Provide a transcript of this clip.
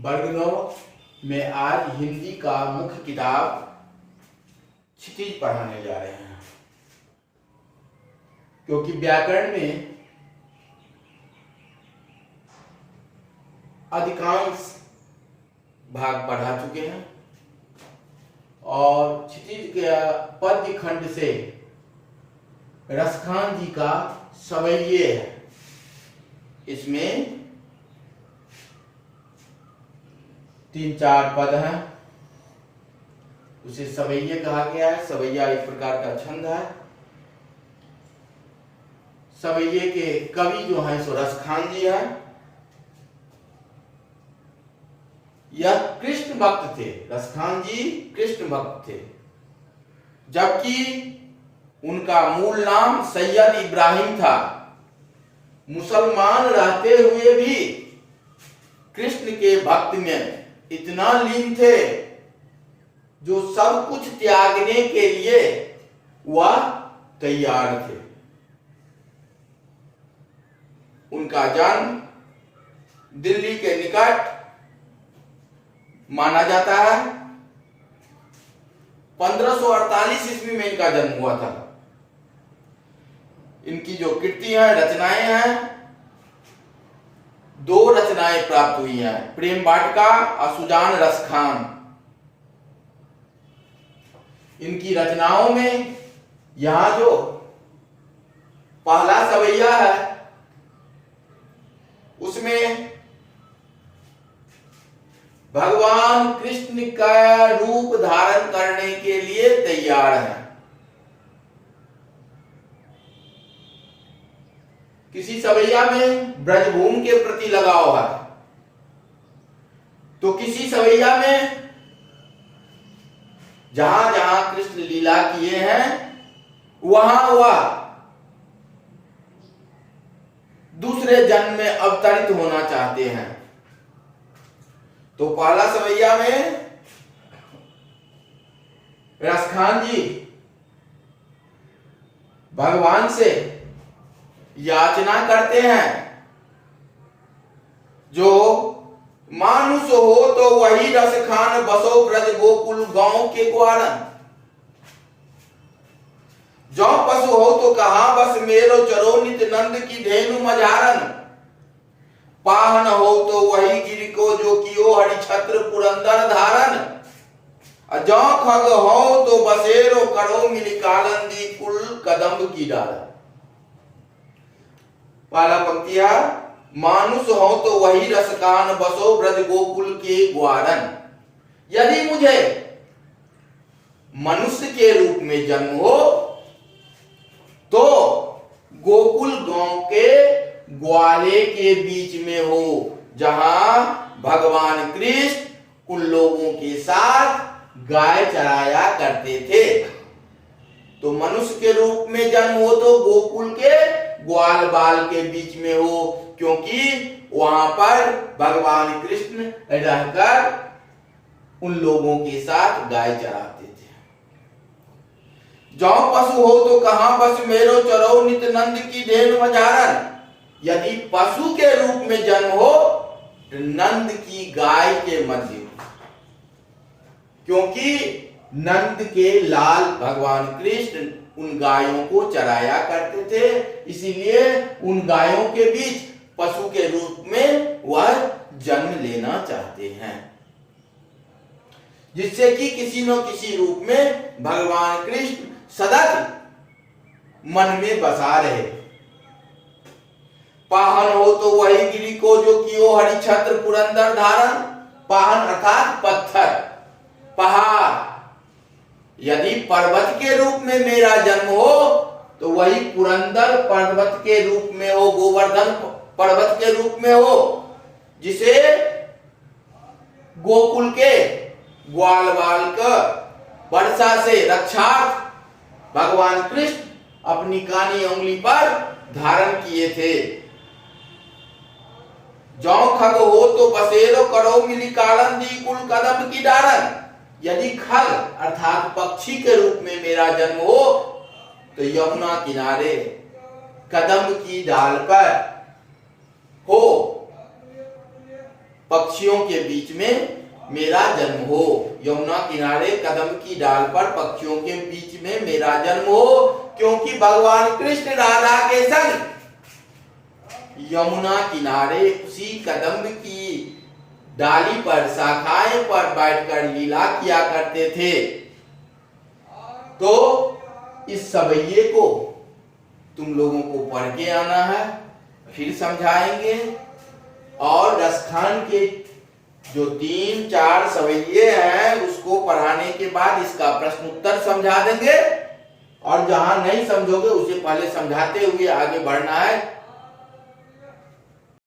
वर्ग 9 में आज हिंदी का मुख्य किताब क्षितिज पढ़ाने जा रहे हैं, क्योंकि व्याकरण में अधिकांश भाग पढ़ा चुके हैं और क्षितिज के पद्य खंड से रसखान जी का सवैये है। इसमें 3-4 पद हैं, उसे सवैये कहा गया है। सवैया एक प्रकार का छंद है। सवैये के कवि जो हैं सो रसखान जी हैं। यह कृष्ण भक्त थे। रसखान जी कृष्ण भक्त थे, जबकि उनका मूल नाम सैयद इब्राहिम था। मुसलमान रहते हुए भी कृष्ण के भक्त में इतना लीन थे जो सब कुछ त्यागने के लिए वह तैयार थे। उनका जन्म दिल्ली के निकट माना जाता है। 1548 ईस्वी में इनका जन्म हुआ था। इनकी जो कृतियां रचनाएं हैं, 2 रचनाएं प्राप्त हुई हैं, प्रेम वाटिका और सुजान रसखान। इनकी रचनाओं में यहां जो पहला सवैया है उसमें भगवान कृष्ण का रूप धारण करने के लिए तैयार है। किसी सवैया में ब्रजभूमि के प्रति लगाव है, तो किसी सवैया में जहां जहां कृष्ण लीला किए हैं वहां वह दूसरे जन्म में अवतरित होना चाहते हैं। तो पहला सवैया में रसखान जी भगवान से याचना करते हैं, जो मानुष हो तो वही रसखान बसो ब्रज गोकुल गांव के ग्वारन। जो पशु हो तो कहां बस मेरो चरो नित नंद की धेनु मझारन। पाहन हो तो वही गिर को जो कियो हरि छत्र पुरंदर धारन। जो खग हो तो बसेरो करो मिली कालंदी कुल कदम की डारन। पहला पंक्तिया, मानुष हो तो वही रसखान बसो ब्रज गोकुल के ग्वारन। यदि मुझे मनुष्य के रूप में जन्म हो तो गोकुल गांव के ग्वाले के बीच में हो, जहां भगवान कृष्ण उन लोगों के साथ गाय चराया करते थे। तो मनुष्य के रूप में जन्म हो तो गोकुल के ग्वाल बाल के बीच में हो, क्योंकि वहां पर भगवान कृष्ण रहकर उन लोगों के साथ गाय चराते थे। जो पशु हो तो कहां बस मेरो चरो नित नंद की धेनु मझारन। यदि पशु के रूप में जन्म हो तो नंद की गाय के मध्य, क्योंकि नंद के लाल भगवान कृष्ण उन गायों को चराया करते थे, इसीलिए उन गायों के बीच पशु के रूप में वह जन्म लेना चाहते हैं, जिससे कि किसी न किसी रूप में भगवान कृष्ण सदा मन में बसा रहे। पाहन हो तो वही गिरी को जो कियो हरि छत्र पुरंदर धारण। पाहन अर्थात पत्थर, पहाड़। यदि पर्वत के रूप में मेरा जन्म हो तो वही पुरंदर पर्वत के रूप में हो, गोवर्धन पर्वत के रूप में हो, जिसे गोकुल के ग्वाल बाल का वर्षा से रक्षार्थ भगवान कृष्ण अपनी कानी उंगली पर धारण किए थे। जो खग हो तो बसेरो करो मिली कालंदी कुल कदम की डारन। यदि खग अर्थात पक्षी के रूप में मेरा जन्म हो तो यमुना किनारे कदम की डाल पर हो। पक्षियों के बीच में मेरा जन्म हो। यमुना किनारे कदम की डाल पर पक्षियों के बीच में मेरा जन्म हो, क्योंकि भगवान कृष्ण राधा के संग यमुना किनारे उसी कदम की डाली पर शाखाएं पर बैठकर लीला किया करते थे। तो इस सवैये को तुम लोगों को पढ़ के आना है, फिर समझाएंगे। और रसखान के जो 3-4 सवैये हैं उसको पढ़ाने के बाद इसका प्रश्न उत्तर समझा देंगे, और जहां नहीं समझोगे उसे पहले समझाते हुए आगे बढ़ना है।